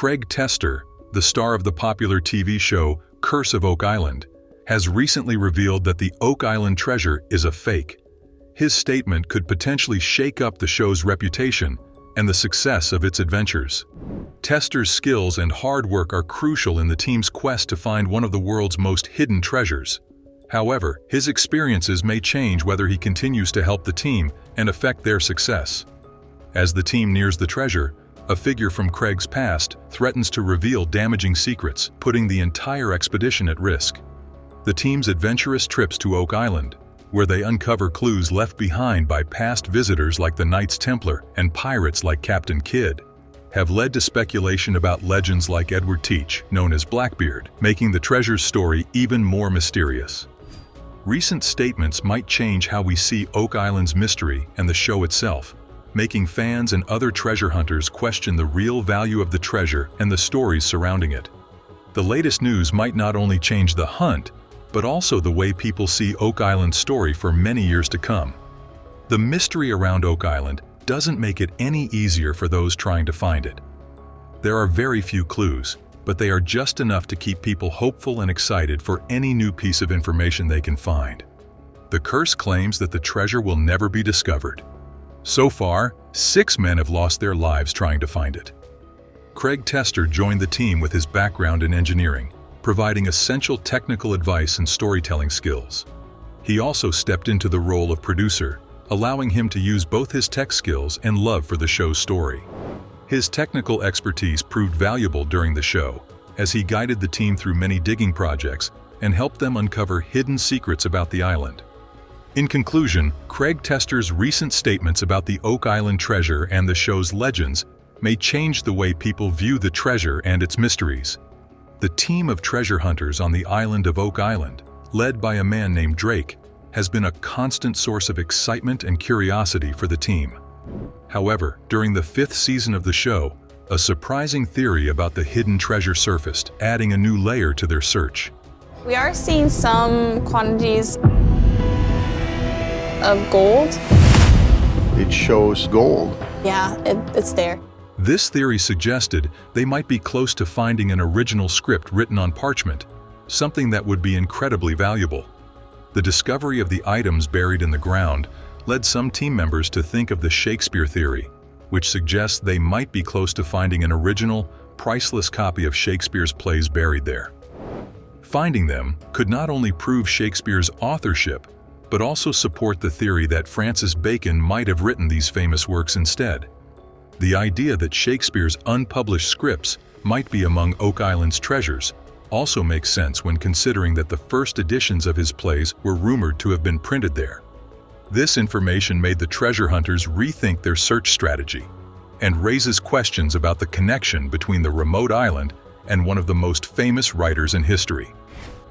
Craig Tester, the star of the popular TV show Curse of Oak Island, has recently revealed that the Oak Island treasure is a fake. His statement could potentially shake up the show's reputation and the success of its adventures. Tester's skills and hard work are crucial in the team's quest to find one of the world's most hidden treasures. However, his experiences may change whether he continues to help the team and affect their success. As the team nears the treasure, a figure from Craig's past threatens to reveal damaging secrets, putting the entire expedition at risk. The team's adventurous trips to Oak Island, where they uncover clues left behind by past visitors like the Knights Templar and pirates like Captain Kidd, have led to speculation about legends like Edward Teach, known as Blackbeard, making the treasure's story even more mysterious. Recent statements might change how we see Oak Island's mystery and the show itself, making fans and other treasure hunters question the real value of the treasure and the stories surrounding it. The latest news might not only change the hunt, but also the way people see Oak Island's story for many years to come. The mystery around Oak Island doesn't make it any easier for those trying to find it. There are very few clues, but they are just enough to keep people hopeful and excited for any new piece of information they can find. The curse claims that the treasure will never be discovered. So far, 6 men have lost their lives trying to find it. Craig Tester joined the team with his background in engineering, providing essential technical advice and storytelling skills. He also stepped into the role of producer, allowing him to use both his tech skills and love for the show's story. His technical expertise proved valuable during the show, as he guided the team through many digging projects and helped them uncover hidden secrets about the island. In conclusion, Craig Tester's recent statements about the Oak Island treasure and the show's legends may change the way people view the treasure and its mysteries. The team of treasure hunters on the island of Oak Island, led by a man named Drake, has been a constant source of excitement and curiosity for the team. However, during the 5th season of the show, a surprising theory about the hidden treasure surfaced, adding a new layer to their search. We are seeing some quantities of gold. It shows gold. Yeah, it's there. This theory suggested they might be close to finding an original script written on parchment, something that would be incredibly valuable. The discovery of the items buried in the ground led some team members to think of the Shakespeare theory, which suggests they might be close to finding an original, priceless copy of Shakespeare's plays buried there. Finding them could not only prove Shakespeare's authorship, but also support the theory that Francis Bacon might have written these famous works instead. The idea that Shakespeare's unpublished scripts might be among Oak Island's treasures also makes sense when considering that the first editions of his plays were rumored to have been printed there. This information made the treasure hunters rethink their search strategy and raises questions about the connection between the remote island and one of the most famous writers in history.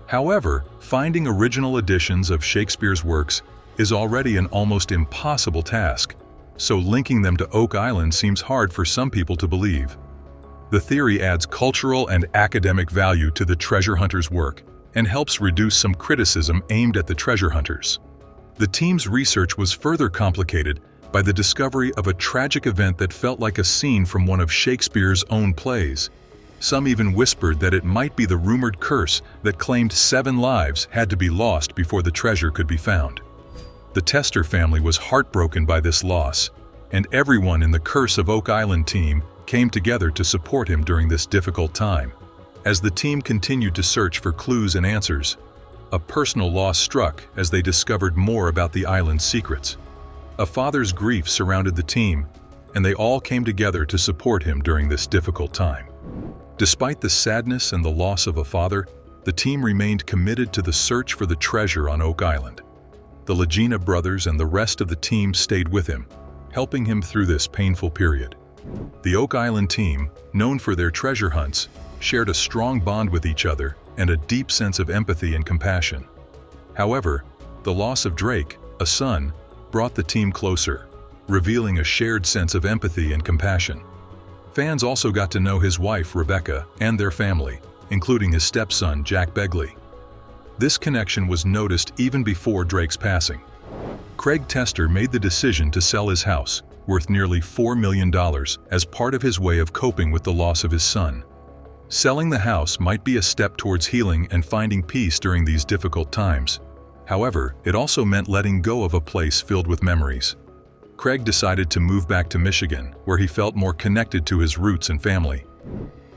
However, finding original editions of Shakespeare's works is already an almost impossible task, so linking them to Oak Island seems hard for some people to believe. The theory adds cultural and academic value to the treasure hunters' work and helps reduce some criticism aimed at the treasure hunters. The team's research was further complicated by the discovery of a tragic event that felt like a scene from one of Shakespeare's own plays. Some even whispered that it might be the rumored curse that claimed 7 lives had to be lost before the treasure could be found. The Tester family was heartbroken by this loss, and everyone in the Curse of Oak Island team came together to support him during this difficult time. As the team continued to search for clues and answers, a personal loss struck as they discovered more about the island's secrets. A father's grief surrounded the team, and they all came together to support him during this difficult time. Despite the sadness and the loss of a father, the team remained committed to the search for the treasure on Oak Island. The Lagena brothers and the rest of the team stayed with him, helping him through this painful period. The Oak Island team, known for their treasure hunts, shared a strong bond with each other and a deep sense of empathy and compassion. However, the loss of Drake, a son, brought the team closer, revealing a shared sense of empathy and compassion. Fans also got to know his wife, Rebecca, and their family, including his stepson, Jack Begley. This connection was noticed even before Drake's passing. Craig Tester made the decision to sell his house, worth nearly $4 million, as part of his way of coping with the loss of his son. Selling the house might be a step towards healing and finding peace during these difficult times. However, it also meant letting go of a place filled with memories. Craig decided to move back to Michigan, where he felt more connected to his roots and family.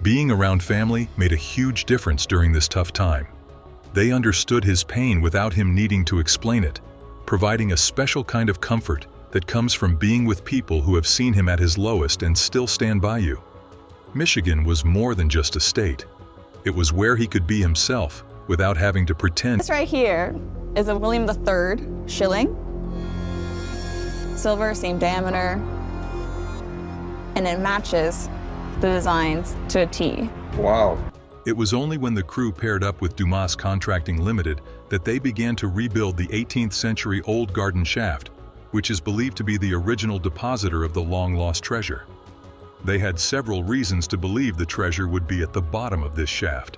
Being around family made a huge difference during this tough time. They understood his pain without him needing to explain it, providing a special kind of comfort that comes from being with people who have seen him at his lowest and still stand by you. Michigan was more than just a state. It was where he could be himself without having to pretend. This right here is a William III shilling. Silver, same diameter, and it matches the designs to a T. Wow. It was only when the crew paired up with Dumas Contracting Limited that they began to rebuild the 18th century old garden shaft, which is believed to be the original depositor of the long-lost treasure. They had several reasons to believe the treasure would be at the bottom of this shaft.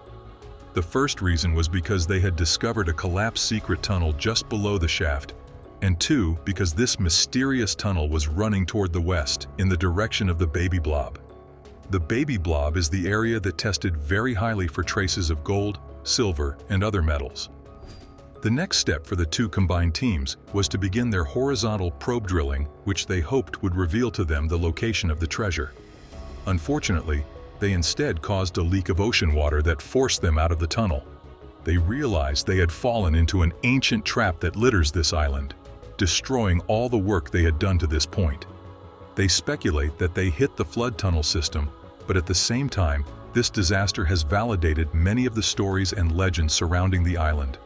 The first reason was because they had discovered a collapsed secret tunnel just below the shaft, and two, because this mysterious tunnel was running toward the west, in the direction of the baby blob. The baby blob is the area that tested very highly for traces of gold, silver, and other metals. The next step for the two combined teams was to begin their horizontal probe drilling, which they hoped would reveal to them the location of the treasure. Unfortunately, they instead caused a leak of ocean water that forced them out of the tunnel. They realized they had fallen into an ancient trap that litters this island, destroying all the work they had done to this point. They speculate that they hit the flood tunnel system, but at the same time, this disaster has validated many of the stories and legends surrounding the island.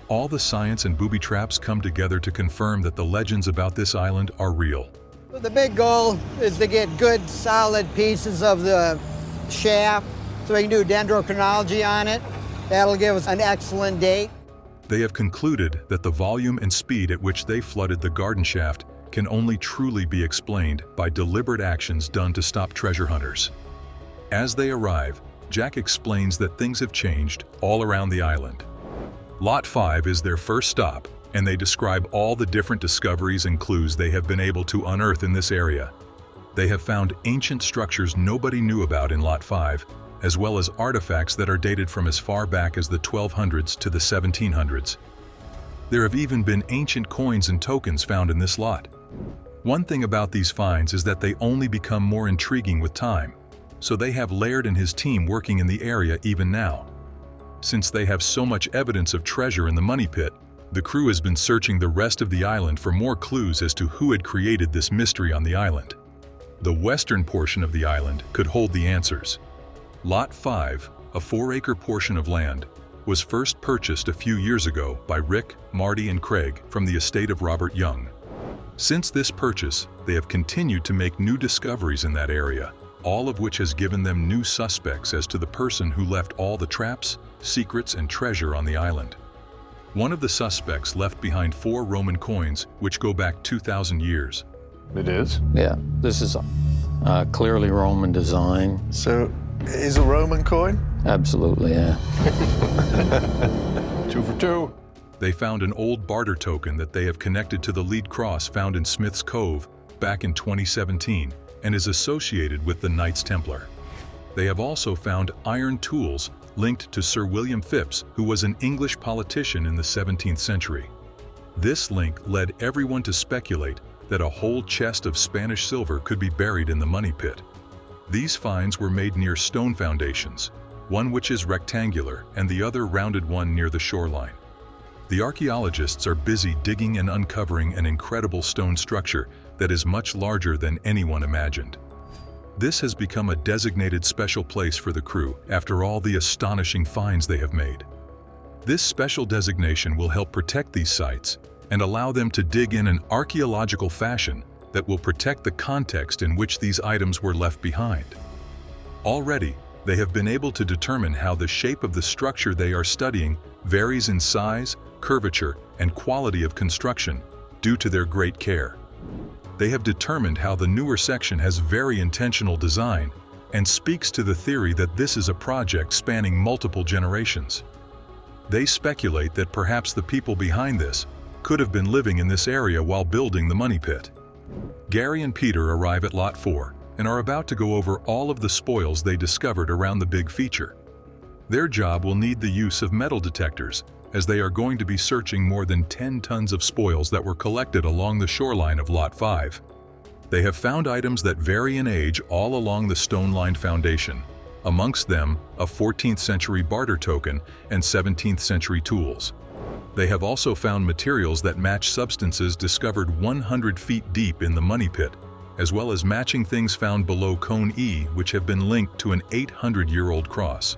All the science and booby traps come together to confirm that the legends about this island are real. The big goal is to get good, solid pieces of the shaft so we can do dendrochronology on it. That'll give us an excellent date. They have concluded that the volume and speed at which they flooded the garden shaft can only truly be explained by deliberate actions done to stop treasure hunters. As they arrive, Jack explains that things have changed all around the island. Lot 5 is their first stop, and they describe all the different discoveries and clues they have been able to unearth in this area. They have found ancient structures nobody knew about in Lot 5, as well as artifacts that are dated from as far back as the 1200s to the 1700s. There have even been ancient coins and tokens found in this lot. One thing about these finds is that they only become more intriguing with time, so they have Laird and his team working in the area even now. Since they have so much evidence of treasure in the money pit, the crew has been searching the rest of the island for more clues as to who had created this mystery on the island. The western portion of the island could hold the answers. Lot 5, a 4-acre portion of land, was first purchased a few years ago by Rick, Marty, and Craig from the estate of Robert Young. Since this purchase, they have continued to make new discoveries in that area, all of which has given them new suspects as to the person who left all the traps, secrets, and treasure on the island. One of the suspects left behind 4 Roman coins, which go back 2,000 years. It is? Yeah, this is clearly Roman design. So, is a Roman coin? Absolutely, yeah. 2 for 2. They found an old barter token that they have connected to the lead cross found in Smith's Cove back in 2017 and is associated with the Knights Templar. They have also found iron tools linked to Sir William Phipps, who was an English politician in the 17th century. This link led everyone to speculate that a whole chest of Spanish silver could be buried in the money pit. These finds were made near stone foundations, one which is rectangular and the other rounded one near the shoreline. The archaeologists are busy digging and uncovering an incredible stone structure that is much larger than anyone imagined. This has become a designated special place for the crew after all the astonishing finds they have made. This special designation will help protect these sites and allow them to dig in an archaeological fashion that will protect the context in which these items were left behind. Already, they have been able to determine how the shape of the structure they are studying varies in size, curvature, and quality of construction due to their great care. They have determined how the newer section has very intentional design and speaks to the theory that this is a project spanning multiple generations. They speculate that perhaps the people behind this could have been living in this area while building the money pit. Gary and Peter arrive at Lot 4 and are about to go over all of the spoils they discovered around the big feature. Their job will need the use of metal detectors, as they are going to be searching more than 10 tons of spoils that were collected along the shoreline of Lot 5. They have found items that vary in age all along the stone-lined foundation, amongst them a 14th century barter token and 17th century tools. They have also found materials that match substances discovered 100 feet deep in the money pit, as well as matching things found below Cone E which have been linked to an 800-year-old cross.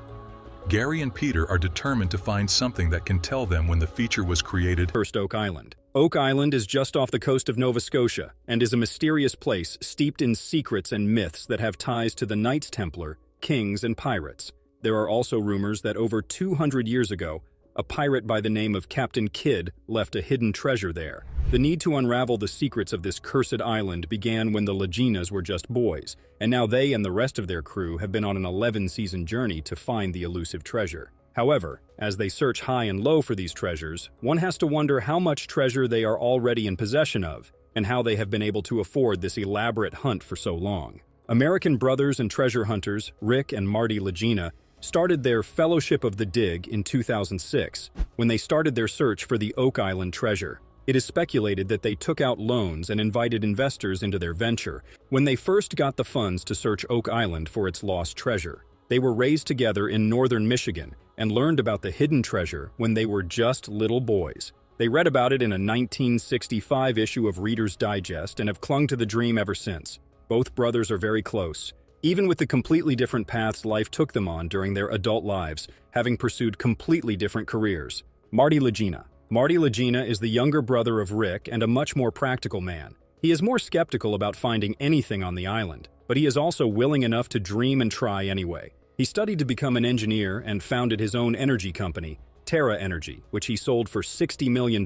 Gary and Peter are determined to find something that can tell them when the feature was created. First, Oak Island. Oak Island is just off the coast of Nova Scotia and is a mysterious place steeped in secrets and myths that have ties to the Knights Templar, kings, and pirates. There are also rumors that over 200 years ago, a pirate by the name of Captain Kidd left a hidden treasure there. The need to unravel the secrets of this cursed island began when the Laginas were just boys, and now they and the rest of their crew have been on an 11-season journey to find the elusive treasure. However, as they search high and low for these treasures, one has to wonder how much treasure they are already in possession of, and how they have been able to afford this elaborate hunt for so long. American brothers and treasure hunters, Rick and Marty Lagena, started their Fellowship of the Dig in 2006, when they started their search for the Oak Island treasure. It is speculated that they took out loans and invited investors into their venture when they first got the funds to search Oak Island for its lost treasure. They were raised together in northern Michigan and learned about the hidden treasure when they were just little boys. They read about it in a 1965 issue of Reader's Digest and have clung to the dream ever since. Both brothers are very close, even with the completely different paths life took them on during their adult lives, having pursued completely different careers. Marty Lagena. Marty Lagena is the younger brother of Rick and a much more practical man. He is more skeptical about finding anything on the island, but he is also willing enough to dream and try anyway. He studied to become an engineer and founded his own energy company, Terra Energy, which he sold for $60 million.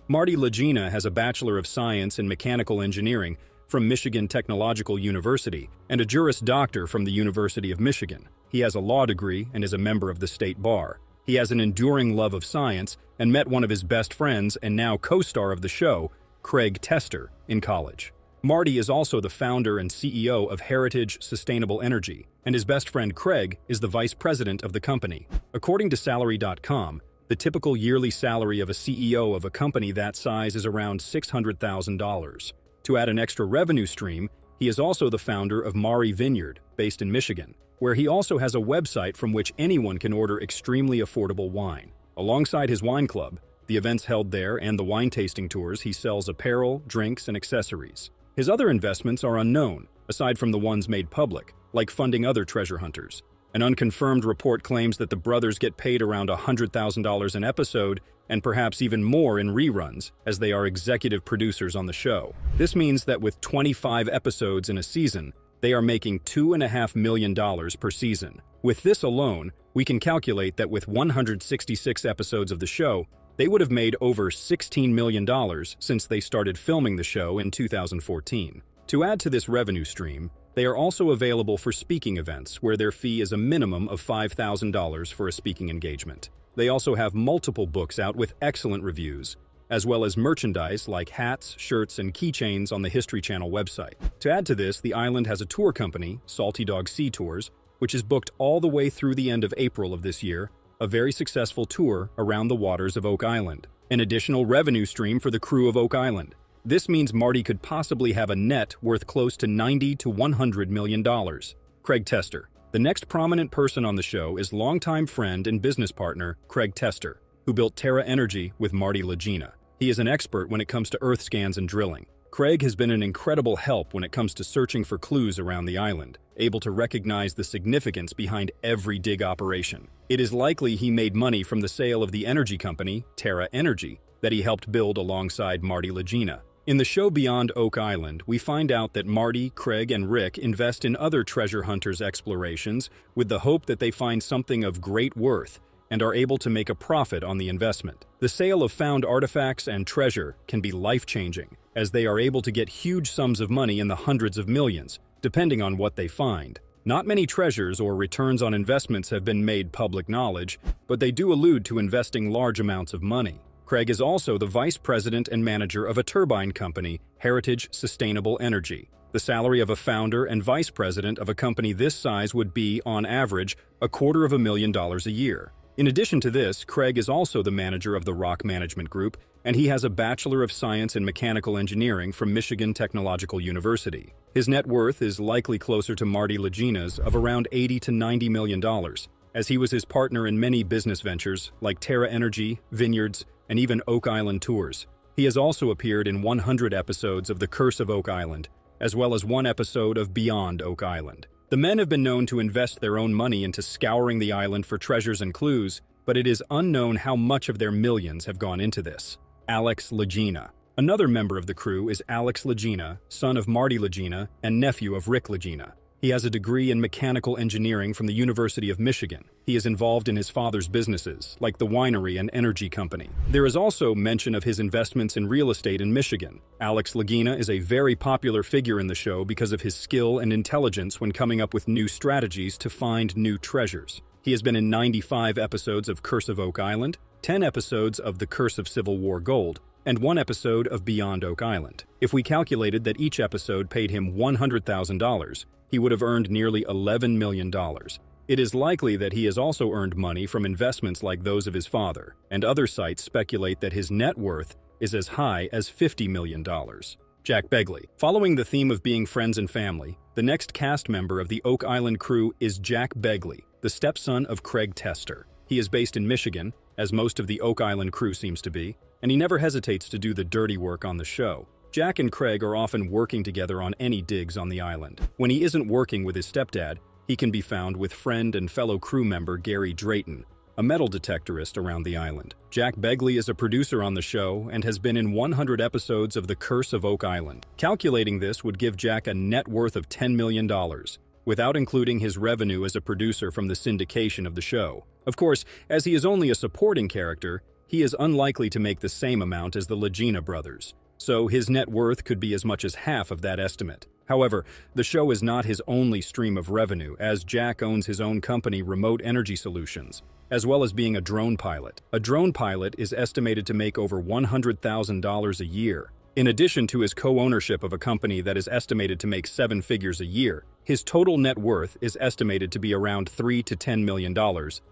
Marty Lagena has a Bachelor of Science in Mechanical Engineering from Michigan Technological University and a Juris Doctor from the University of Michigan. He has a law degree and is a member of the state bar. He has an enduring love of science and met one of his best friends and now co-star of the show, Craig Tester, in college. Marty is also the founder and CEO of Heritage Sustainable Energy, and his best friend Craig is the vice president of the company. According to Salary.com, the typical yearly salary of a CEO of a company that size is around $600,000. To add an extra revenue stream, he is also the founder of Maury Vineyard, based in Michigan, where he also has a website from which anyone can order extremely affordable wine. Alongside his wine club, the events held there, and the wine tasting tours, he sells apparel, drinks, and accessories. His other investments are unknown, aside from the ones made public, like funding other treasure hunters. An unconfirmed report claims that the brothers get paid around $100,000 an episode, and perhaps even more in reruns, as they are executive producers on the show. This means that with 25 episodes in a season, they are making $2.5 million per season. With this alone, we can calculate that with 166 episodes of the show, they would have made over $16 million since they started filming the show in 2014. To add to this revenue stream, they are also available for speaking events where their fee is a minimum of $5,000 for a speaking engagement. They also have multiple books out with excellent reviews, as well as merchandise like hats, shirts, and keychains on the History Channel website. To add to this, the island has a tour company, Salty Dog Sea Tours, which is booked all the way through the end of April of this year, a very successful tour around the waters of Oak Island. An additional revenue stream for the crew of Oak Island. This means Marty could possibly have a net worth close to $90 to $100 million. Craig Tester. The next prominent person on the show is longtime friend and business partner Craig Tester, who built Terra Energy with Marty Lagena. He is an expert when it comes to earth scans and drilling. Craig has been an incredible help when it comes to searching for clues around the island, able to recognize the significance behind every dig operation. It is likely he made money from the sale of the energy company, Terra Energy, that he helped build alongside Marty Lagena. In the show Beyond Oak Island, we find out that Marty, Craig, and Rick invest in other treasure hunters' explorations with the hope that they find something of great worth and are able to make a profit on the investment. The sale of found artifacts and treasure can be life-changing, as they are able to get huge sums of money in the hundreds of millions, depending on what they find. Not many treasures or returns on investments have been made public knowledge, but they do allude to investing large amounts of money. Craig is also the vice president and manager of a turbine company, Heritage Sustainable Energy. The salary of a founder and vice president of a company this size would be, on average, $250,000 a year. In addition to this, Craig is also the manager of the Rock Management Group, and he has a Bachelor of Science in Mechanical Engineering from Michigan Technological University. His net worth is likely closer to Marty Lagina's of around $80 to $90 million, as he was his partner in many business ventures like Terra Energy, Vineyards, and even Oak Island Tours. He has also appeared in 100 episodes of The Curse of Oak Island, as well as one episode of Beyond Oak Island. The men have been known to invest their own money into scouring the island for treasures and clues, but it is unknown how much of their millions have gone into this. Alex Lagena. Another member of the crew is Alex Lagena, son of Marty Lagena and nephew of Rick Lagena. He has a degree in mechanical engineering from the University of Michigan. He is involved in his father's businesses, like the winery and energy company. There is also mention of his investments in real estate in Michigan. Alex Lagena is a very popular figure in the show because of his skill and intelligence when coming up with new strategies to find new treasures. He has been in 95 episodes of Curse of Oak Island, 10 episodes of The Curse of Civil War Gold, and 1 episode of Beyond Oak Island. If we calculated that each episode paid him $100,000, he would have earned nearly $11 million. It is likely that he has also earned money from investments like those of his father, and other sites speculate that his net worth is as high as $50 million. Jack Begley. Following the theme of being friends and family, the next cast member of the Oak Island crew is Jack Begley, the stepson of Craig Tester. He is based in Michigan, as most of the Oak Island crew seems to be, and he never hesitates to do the dirty work on the show. Jack and Craig are often working together on any digs on the island. When he isn't working with his stepdad, he can be found with friend and fellow crew member Gary Drayton, a metal detectorist around the island. Jack Begley is a producer on the show and has been in 100 episodes of The Curse of Oak Island. Calculating this would give Jack a net worth of $10 million, without including his revenue as a producer from the syndication of the show. Of course, as he is only a supporting character, he is unlikely to make the same amount as the Lagena brothers, so his net worth could be as much as half of that estimate. However, the show is not his only stream of revenue, as Jack owns his own company, Remote Energy Solutions, as well as being a drone pilot. A drone pilot is estimated to make over $100,000 a year. In addition to his co-ownership of a company that is estimated to make 7 figures a year, his total net worth is estimated to be around $3 to $10 million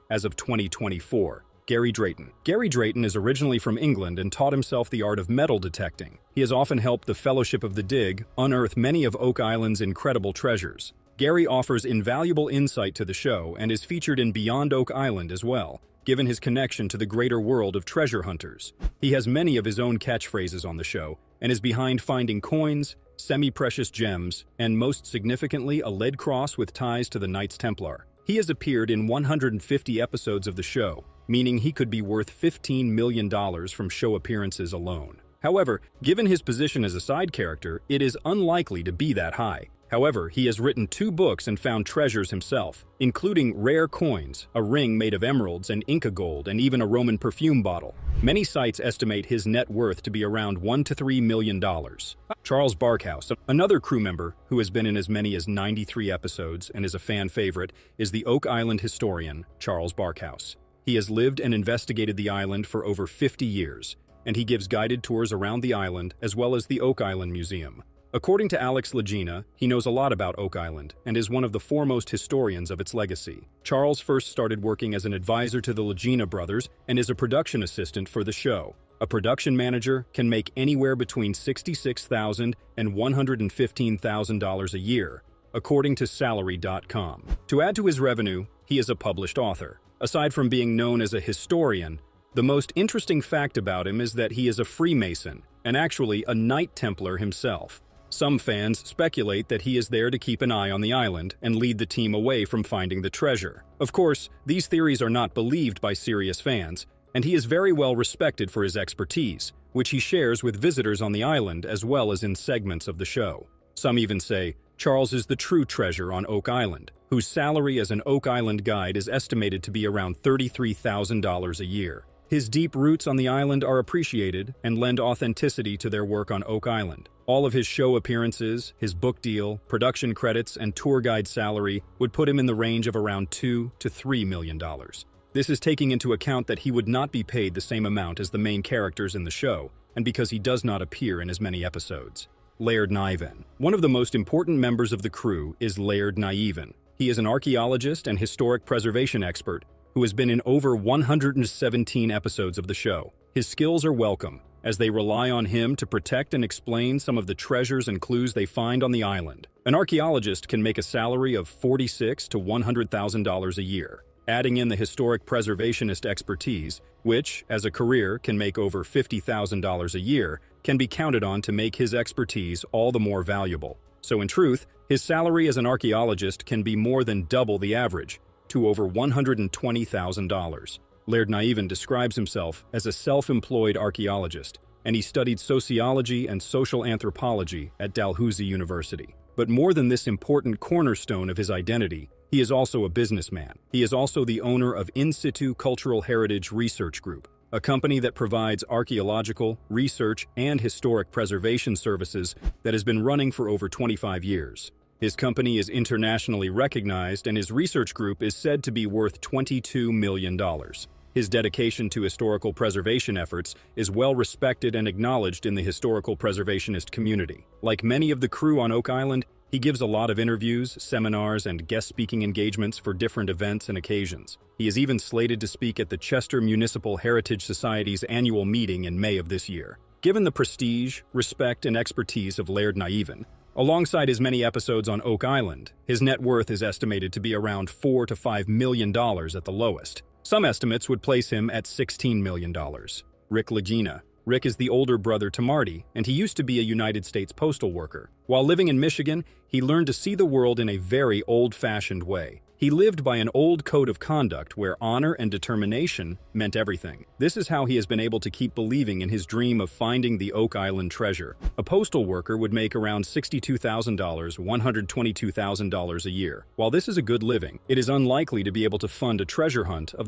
as of 2024. Gary Drayton. Gary Drayton is originally from England and taught himself the art of metal detecting. He has often helped the Fellowship of the Dig unearth many of Oak Island's incredible treasures. Gary offers invaluable insight to the show and is featured in Beyond Oak Island as well, given his connection to the greater world of treasure hunters. He has many of his own catchphrases on the show and is behind finding coins, semi-precious gems, and most significantly, a lead cross with ties to the Knights Templar. He has appeared in 150 episodes of the show, meaning he could be worth $15 million from show appearances alone. However, given his position as a side character, it is unlikely to be that high. However, he has written 2 books and found treasures himself, including rare coins, a ring made of emeralds and Inca gold, and even a Roman perfume bottle. Many sites estimate his net worth to be around $1 to $3 million. Charles Barkhouse, another crew member who has been in as many as 93 episodes and is a fan favorite, is the Oak Island historian, Charles Barkhouse. He has lived and investigated the island for over 50 years, and he gives guided tours around the island as well as the Oak Island Museum. According to Alex Lagena, he knows a lot about Oak Island and is one of the foremost historians of its legacy. Charles first started working as an advisor to the Lagena brothers and is a production assistant for the show. A production manager can make anywhere between $66,000 and $115,000 a year, according to Salary.com. To add to his revenue, he is a published author. Aside from being known as a historian, the most interesting fact about him is that he is a Freemason and actually a Knight Templar himself. Some fans speculate that he is there to keep an eye on the island and lead the team away from finding the treasure. Of course, these theories are not believed by serious fans, and he is very well respected for his expertise, which he shares with visitors on the island as well as in segments of the show. Some even say Charles is the true treasure on Oak Island, whose salary as an Oak Island guide is estimated to be around $33,000 a year. His deep roots on the island are appreciated and lend authenticity to their work on Oak Island. All of his show appearances, his book deal, production credits, and tour guide salary would put him in the range of around $2 to $3 million. This is taking into account that he would not be paid the same amount as the main characters in the show, and because he does not appear in as many episodes. Laird Niven. One of the most important members of the crew is Laird Niven. He is an archaeologist and historic preservation expert who has been in over 117 episodes of the show. His skills are welcome, as they rely on him to protect and explain some of the treasures and clues they find on the island. An archaeologist can make a salary of $46,000 to $100,000 a year. Adding in the historic preservationist expertise, which, as a career, can make over $50,000 a year, can be counted on to make his expertise all the more valuable. So in truth, his salary as an archaeologist can be more than double the average, to over $120,000. Laird Niven describes himself as a self-employed archaeologist, and he studied sociology and social anthropology at Dalhousie University. But more than this important cornerstone of his identity, he is also a businessman. He is also the owner of In Situ Cultural Heritage Research Group, a company that provides archaeological, research, and historic preservation services that has been running for over 25 years. His company is internationally recognized, and his research group is said to be worth $22 million. His dedication to historical preservation efforts is well respected and acknowledged in the historical preservationist community. Like many of the crew on Oak Island, he gives a lot of interviews, seminars, and guest speaking engagements for different events and occasions. He is even slated to speak at the Chester Municipal Heritage Society's annual meeting in May of this year. Given the prestige, respect, and expertise of Laird Niven, alongside his many episodes on Oak Island, his net worth is estimated to be around $4 to $5 million at the lowest. Some estimates would place him at $16 million. Rick Lagina. Rick is the older brother to Marty, and he used to be a United States postal worker. While living in Michigan, he learned to see the world in a very old-fashioned way. He lived by an old code of conduct where honor and determination meant everything. This is how he has been able to keep believing in his dream of finding the Oak Island treasure. A postal worker would make around $62,000, $122,000 a year. While this is a good living, it is unlikely to be able to fund a treasure hunt of the